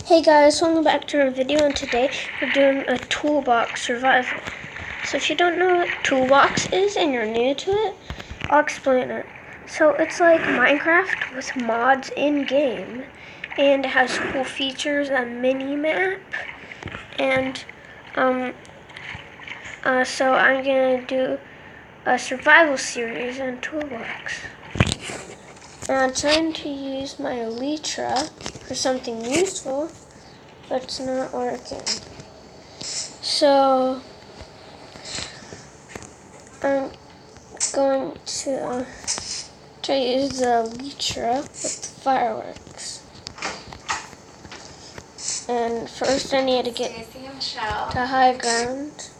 Hey guys, welcome back to our video, and today we're doing a toolbox survival. So if you don't know what toolbox is and you're new to it, I'll explain it. So it's like Minecraft with mods in-game, and it has cool features, a mini-map, and so I'm gonna do a survival series on Toolbox. And I'm trying to use my Elytra for something useful, but it's not working. So I'm going to try to use the Elytra with the fireworks. And first I need to get to high ground.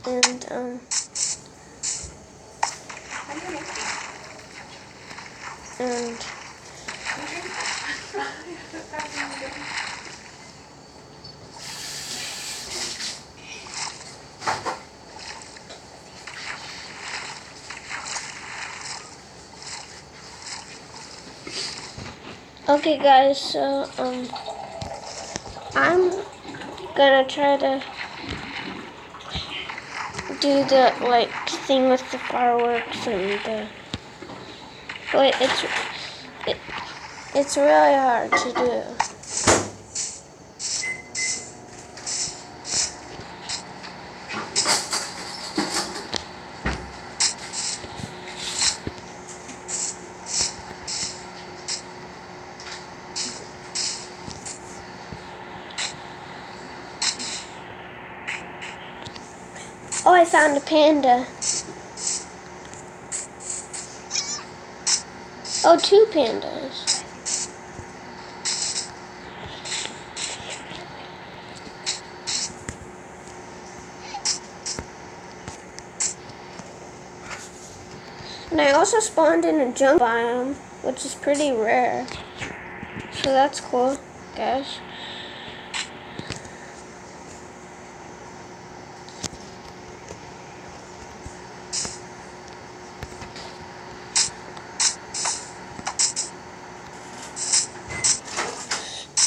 And okay guys, so I'm gonna try to do the thing with the fireworks and the it's really hard to do. Oh, I found a panda. Oh, two pandas. And I also spawned in a jungle biome, which is pretty rare. So that's cool, guys.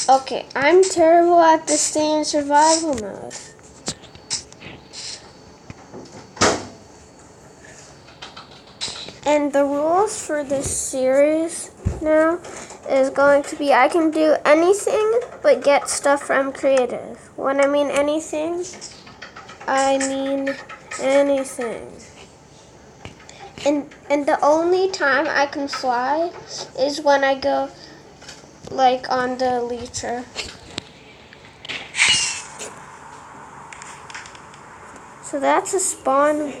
Okay, I'm terrible at this thing in survival mode. And the rules for this series now is going to be I can do anything but get stuff from creative. When I mean anything, I mean anything. And the only time I can fly is when I go on the Elytra. So that's a spawn.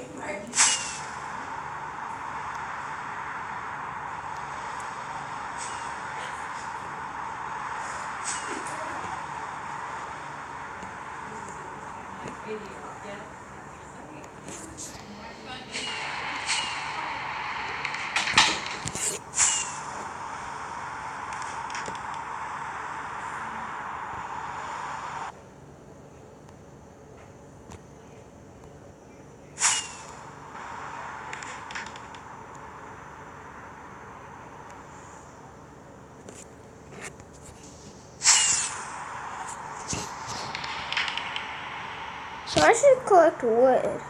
So I should collect wood.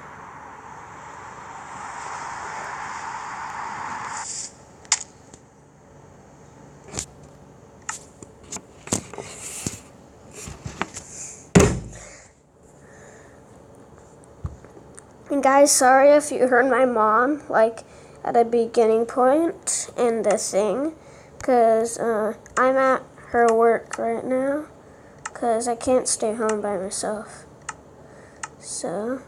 And guys, sorry if you heard my mom at a beginning point in the thing, because I'm at her work right now, because I can't stay home by myself. So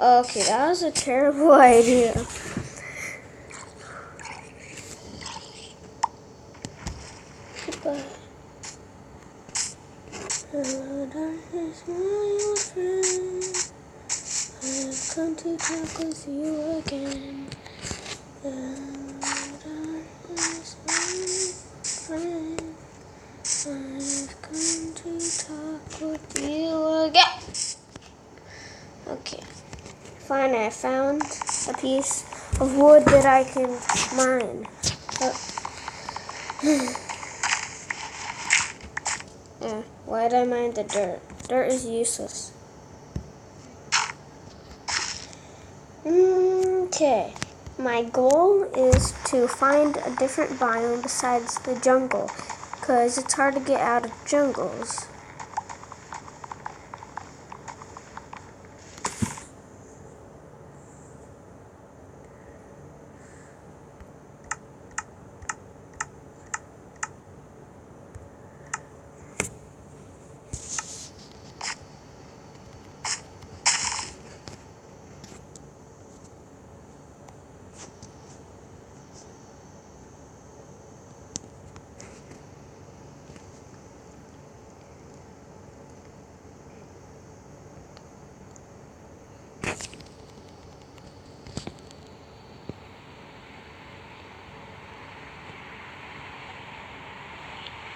okay, that was a terrible idea. But hello, darkness, my old friend. I've come to talk with you again. Friend, I've come to talk with you again. Okay, fine, I found a piece of wood that I can mine. Why'd I mine the dirt? Dirt is useless. Okay, my goal is to find a different biome besides the jungle, because it's hard to get out of jungles.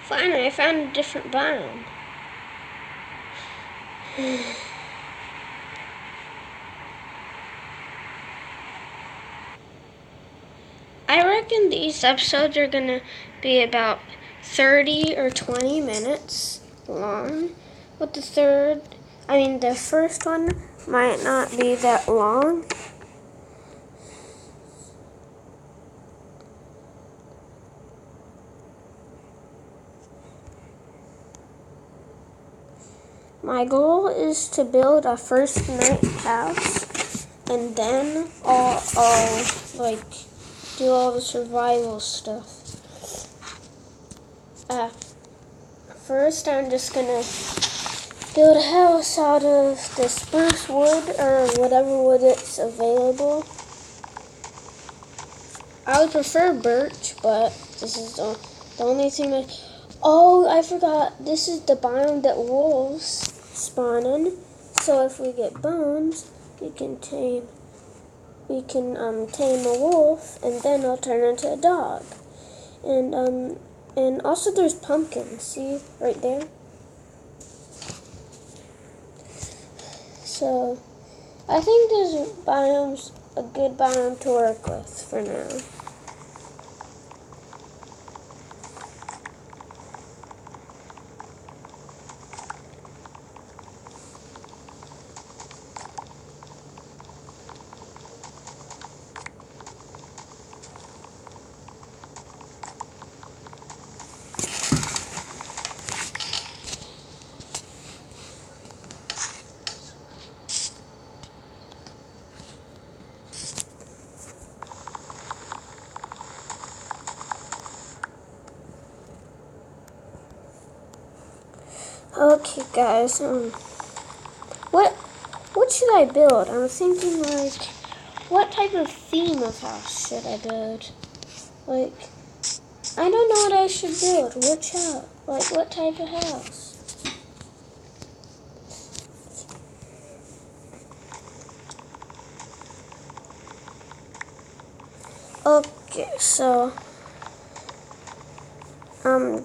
Finally, I found a different biome. I reckon these episodes are gonna be about 30 or 20 minutes long. But the first one might not be that long. My goal is to build a first night house, and then I'll do all the survival stuff. First, I'm just gonna build a house out of the spruce wood or whatever wood it's available. I would prefer birch, but this is the only thing that... Oh, I forgot. This is the biome that wolves spawn in. So if we get bones, we can tame a wolf, and then I'll turn into a dog. And also there's pumpkins. See right there. So I think this biome's a good biome to work with for now. Okay, guys. What should I build? I'm thinking what type of theme of house should I build? I don't know what I should build. Which house? What type of house? Okay, so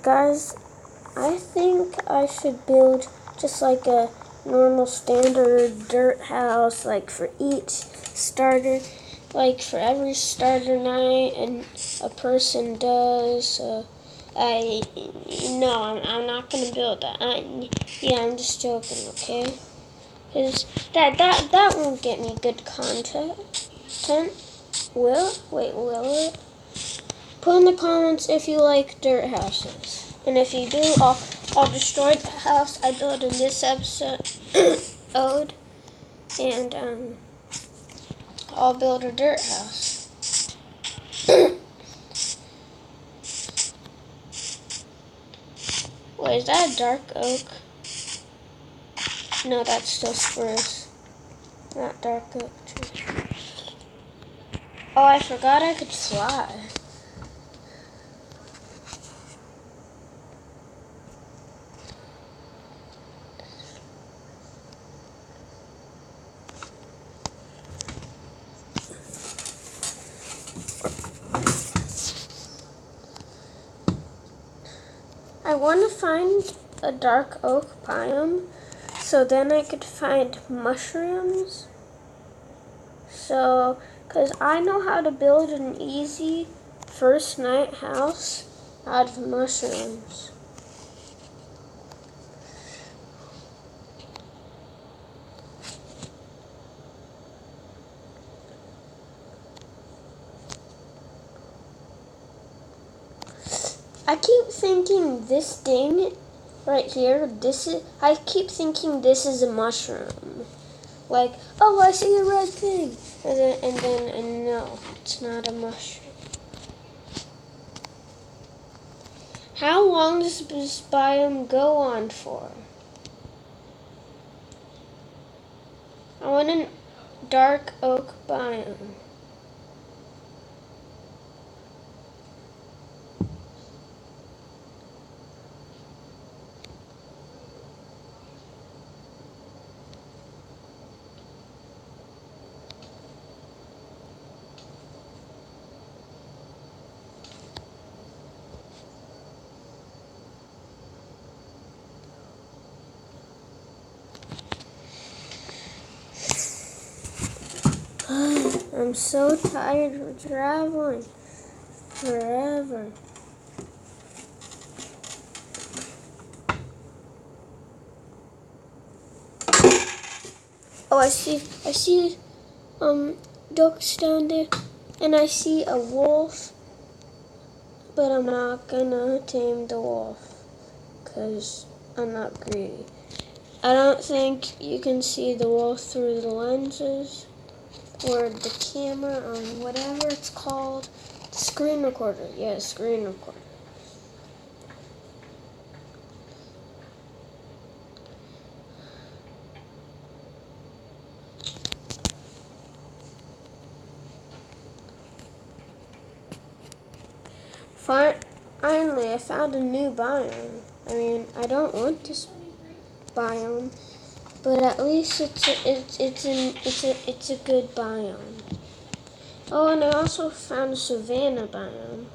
guys, I think I should build just like a normal standard dirt house, for each starter, for every starter night, and a person does. I'm not gonna build that. I'm just joking, okay? Cause that won't get me good content. Will it? Put in the comments if you like dirt houses. And if you do, I'll destroy the house I built in this episode. And I'll build a dirt house. Wait, is that a dark oak? No, that's still spruce. Not dark oak tree. Oh, I forgot I could fly. to find a dark oak biome so then I could find mushrooms. So, because I know how to build an easy first night house out of mushrooms. I keep thinking this thing right here, I keep thinking this is a mushroom. Like, oh, I see a red thing. And no, it's not a mushroom. How long does this biome go on for? I want a dark oak biome. I'm so tired of traveling forever. Oh, I see ducks down there, and I see a wolf, but I'm not gonna tame the wolf, because I'm not greedy. I don't think you can see the wolf through the lenses, or the camera, or whatever it's called. Screen recorder, yeah, screen recorder. Finally, I found a new biome. I mean, I don't want this biome, but at least it's a good biome. Oh, and I also found a savanna biome.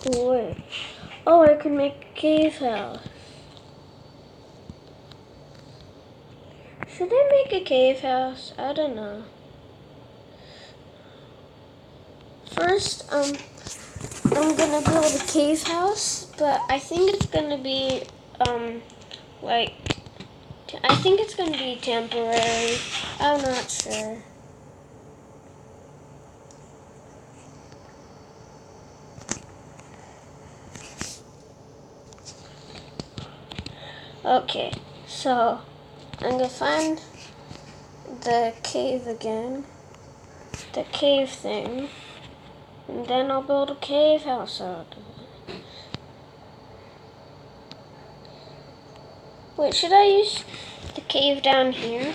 Where? Oh, I can make a cave house. Should I make a cave house? I don't know. First, I'm gonna build a cave house, but I think it's gonna be, I think it's gonna be temporary. I'm not sure. Okay, so I'm gonna find the cave again, the cave thing, and then I'll build a cave house out of it. Wait, should I use the cave down here?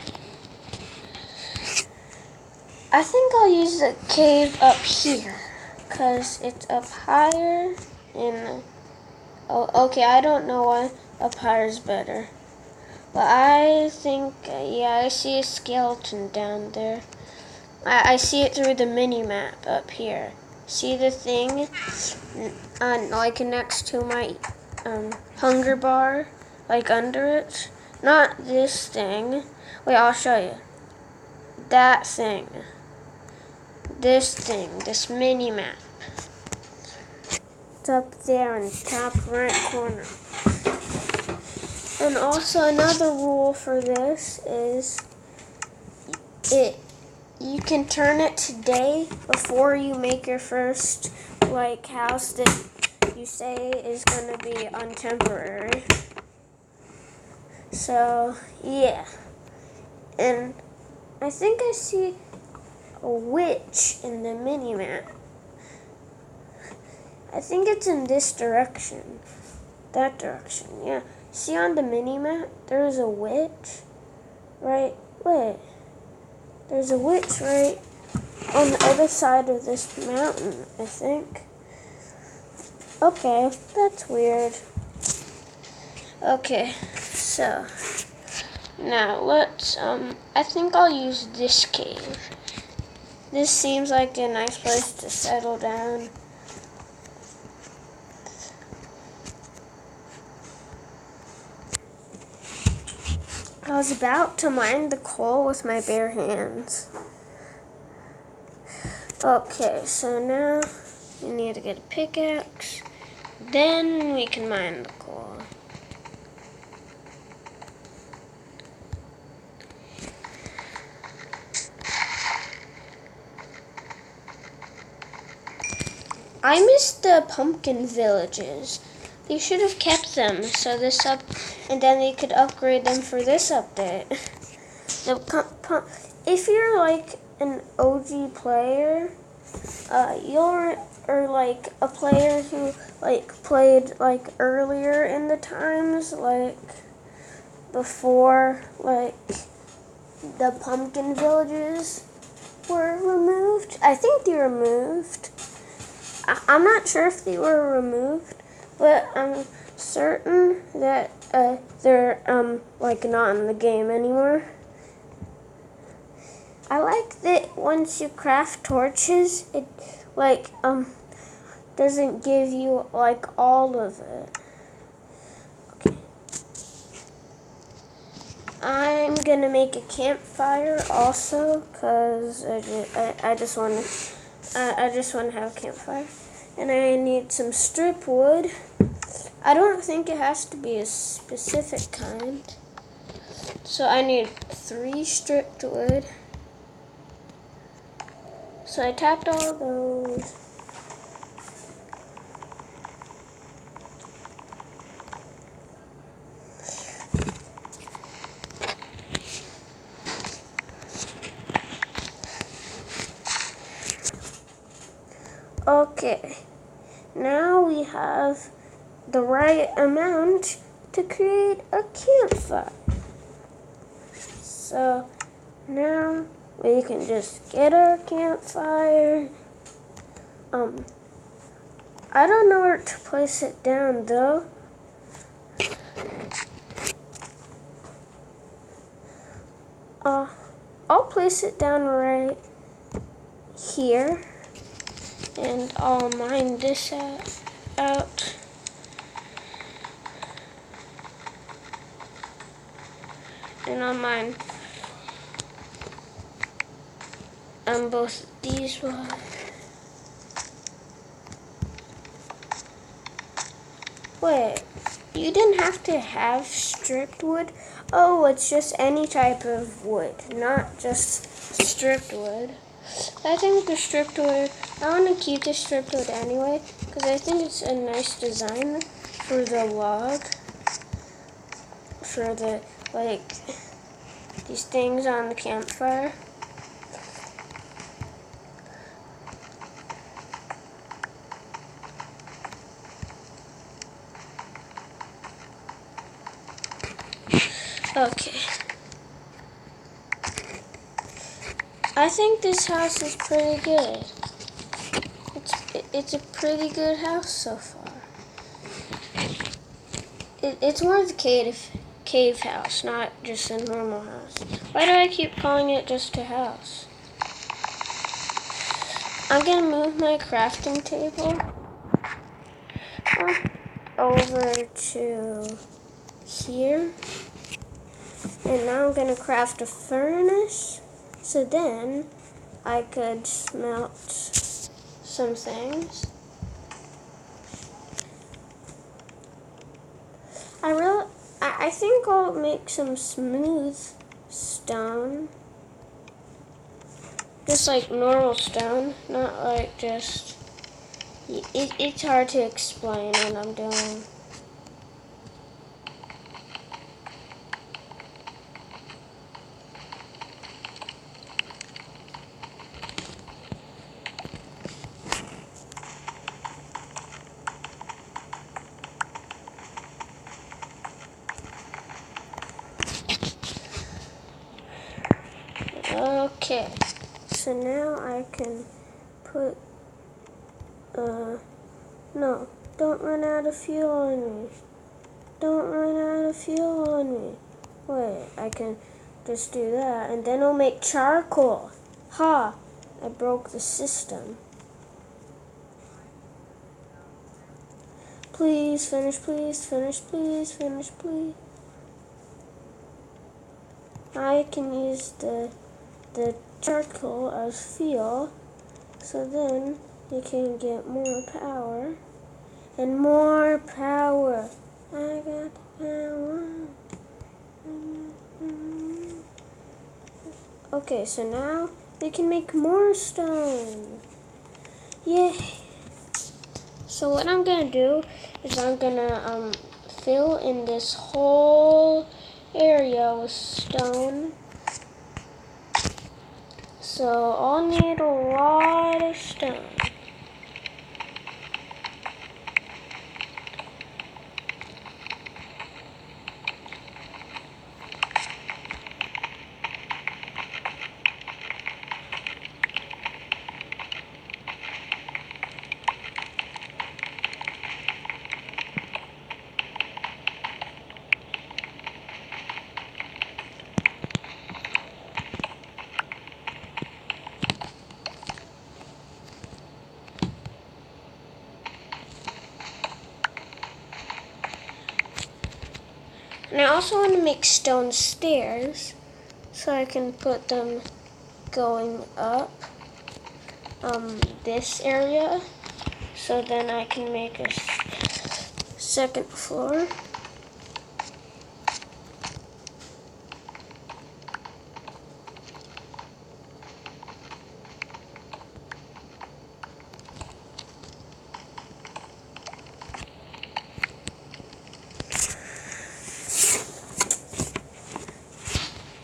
I think I'll use the cave up here, because it's up higher, and, oh, okay, I don't know why up higher is better. But I think, yeah, I see a skeleton down there. I see it through the mini-map up here. See the thing, like next to my hunger bar, like under it? Not this thing. Wait, I'll show you. That thing. This thing, this mini-map. It's up there in the top right corner. And also another rule for this is you can turn it to day before you make your first house that you say is gonna be on temporary. So yeah. And I think I see a witch in the mini-map. I think it's in this direction. That direction, yeah. See on the mini-map, there's a witch, right? Wait. There's a witch right on the other side of this mountain, I think. Okay, that's weird. Okay, so Now let's, I think I'll use this cave. This seems like a nice place to settle down. I was about to mine the coal with my bare hands. Okay, so now we need to get a pickaxe. Then we can mine the coal. I miss the pumpkin villages. They should have kept them so and then they could upgrade them for this update. If you're like an OG player, or like a player who like played like earlier in the times, like before like the pumpkin villages were removed. I think they were removed. I'm not sure if they were removed, but I'm certain that they're like not in the game anymore. I like that once you craft torches, it like doesn't give you like all of it. Okay. I'm gonna make a campfire also, cause I just want to have a campfire, and I need some strip wood. I don't think it has to be a specific kind, so I need 3 stripped wood. So I tapped all those. Okay, now we have the right amount to create a campfire. So now we can just get our campfire. I don't know where to place it down though. I'll place it down right here, and I'll mine this out. And I'll mine both these ones. Wait, you didn't have to have stripped wood? Oh, it's just any type of wood, not just stripped wood. I think the stripped wood, I want to keep the stripped wood anyway, because I think it's a nice design for the log, for the, like, these things on the campfire. Okay. I think this house is pretty good. It's a pretty good house so far. It's more of the cave house, not just a normal house. Why do I keep calling it just a house? I'm gonna move my crafting table over to here. And now I'm gonna craft a furnace, so then I could smelt some things. I think I'll make some smooth stone. Just like normal stone, not like just, it's hard to explain what I'm doing. Okay, so now I can put, no, don't run out of fuel on me. Don't run out of fuel on me. Wait, I can just do that, and then it'll make charcoal. Ha! I broke the system. Please finish, please finish, please finish, please. I can use the charcoal as fuel, so then you can get more power and more power. I got power. Okay, so now we can make more stone. Yay! So what I'm gonna do is I'm gonna fill in this whole area with stone. So I'll need a lot of stone. And I also want to make stone stairs so I can put them going up this area. So then I can make a second floor.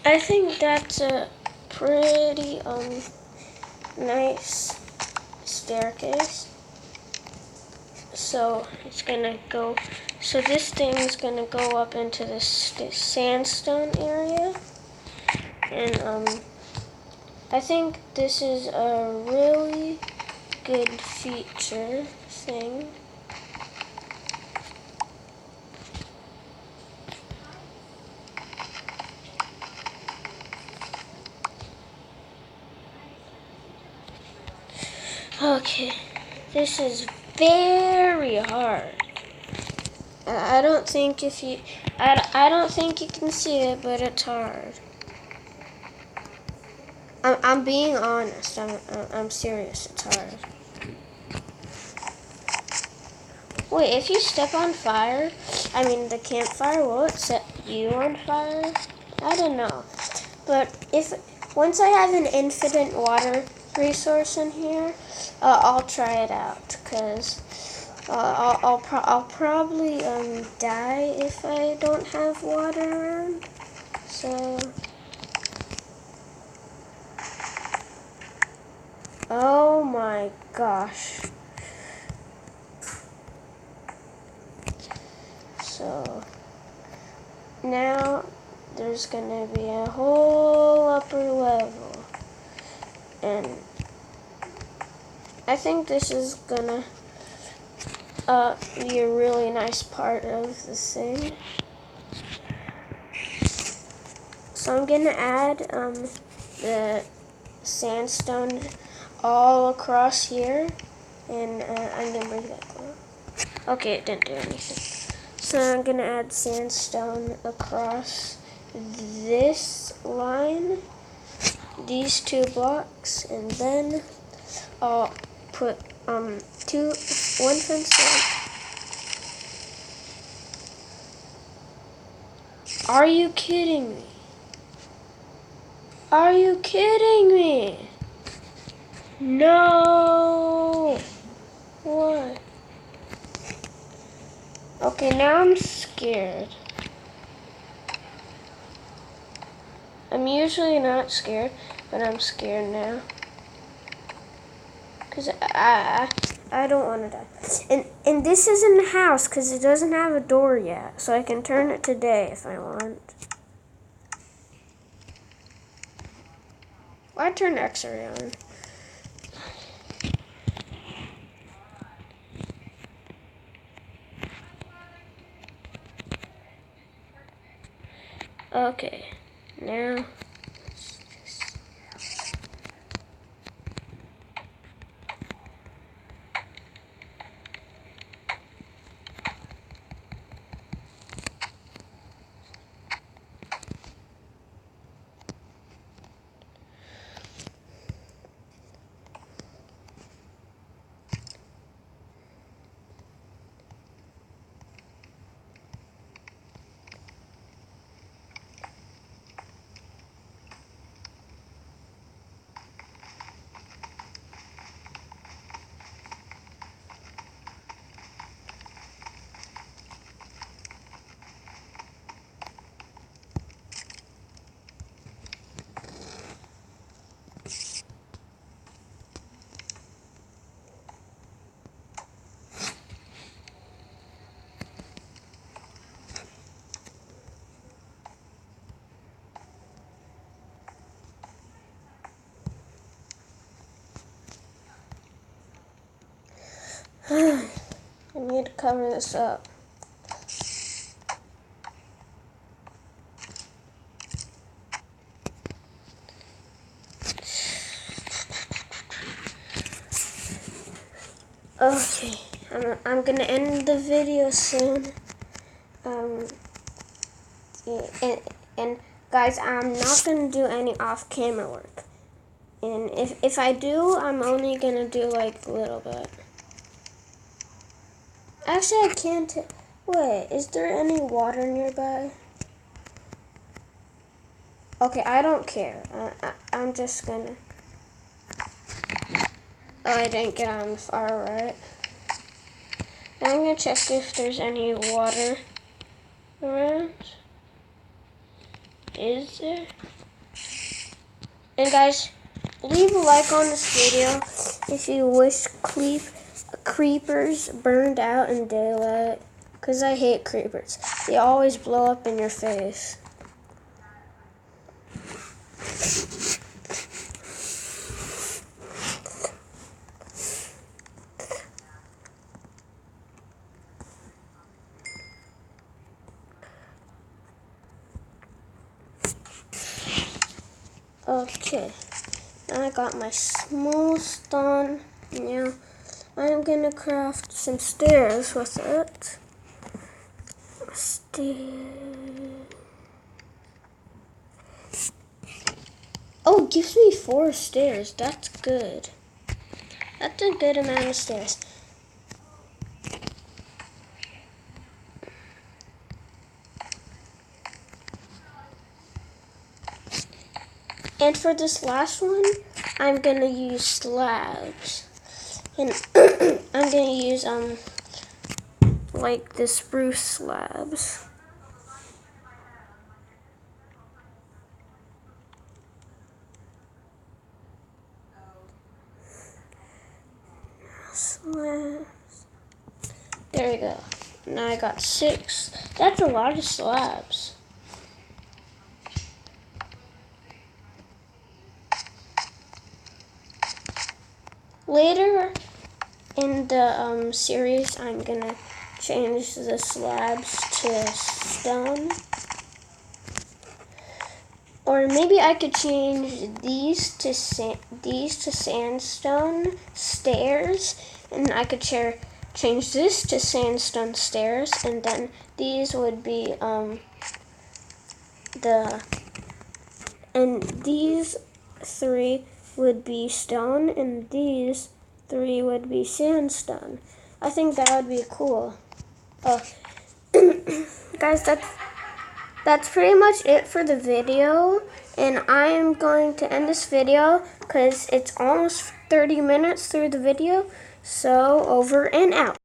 I think that's a pretty nice staircase. So it's gonna go. So this thing's gonna go up into this sandstone area, and I think this is a really good feature thing. Okay, this is very hard. I don't think I don't think you can see it, but it's hard. I'm being honest. I'm serious. It's hard. Wait, if you step on fire, I mean the campfire, will it set you on fire? I don't know. But once I have an infinite water resource in here, I'll try it out. Cause I'll probably die if I don't have water around. So, oh my gosh. So now there's gonna be a whole upper level, and I think this is gonna be a really nice part of the thing. So I'm gonna add the sandstone all across here, and I'm gonna bring that close. Okay, it didn't do anything. So I'm gonna add sandstone across this line, these 2 blocks, and then I'll put one fence line. Are you kidding me? Are you kidding me? No. What? Okay, now I'm scared. I'm usually not scared, but I'm scared now. Because I don't want to die. And this isn't a house because it doesn't have a door yet. So I can turn it to day if I want. Why turn X-ray on? Okay, now I need to cover this up. Okay, I'm gonna end the video soon. And guys, I'm not gonna do any off-camera work. And if I do, I'm only gonna do like a little bit. Actually, I can't. Wait, is there any water nearby? Okay, I don't care. I'm just gonna. Oh, I didn't get on the far right. Now I'm gonna check if there's any water around. Is there? And guys, leave a like on this video if you wish creepers burned out in daylight. Because I hate creepers. They always blow up in your face. Okay, now I got my small stone. Now I'm gonna craft some stairs with it. Oh, it gives me 4 stairs. That's good. That's a good amount of stairs. And for this last one, I'm gonna use slabs. And I'm gonna use like the spruce slabs. Slabs. There we go. Now I got 6. That's a lot of slabs. Later in the series, I'm gonna change the slabs to stone. Or maybe I could change these to sandstone stairs, and I could change this to sandstone stairs, and then these would be and these 3 would be stone, and these 3 would be sandstone. I think that would be cool. Guys, that's pretty much it for the video, and I am going to end this video because it's almost 30 minutes through the video. So over and out.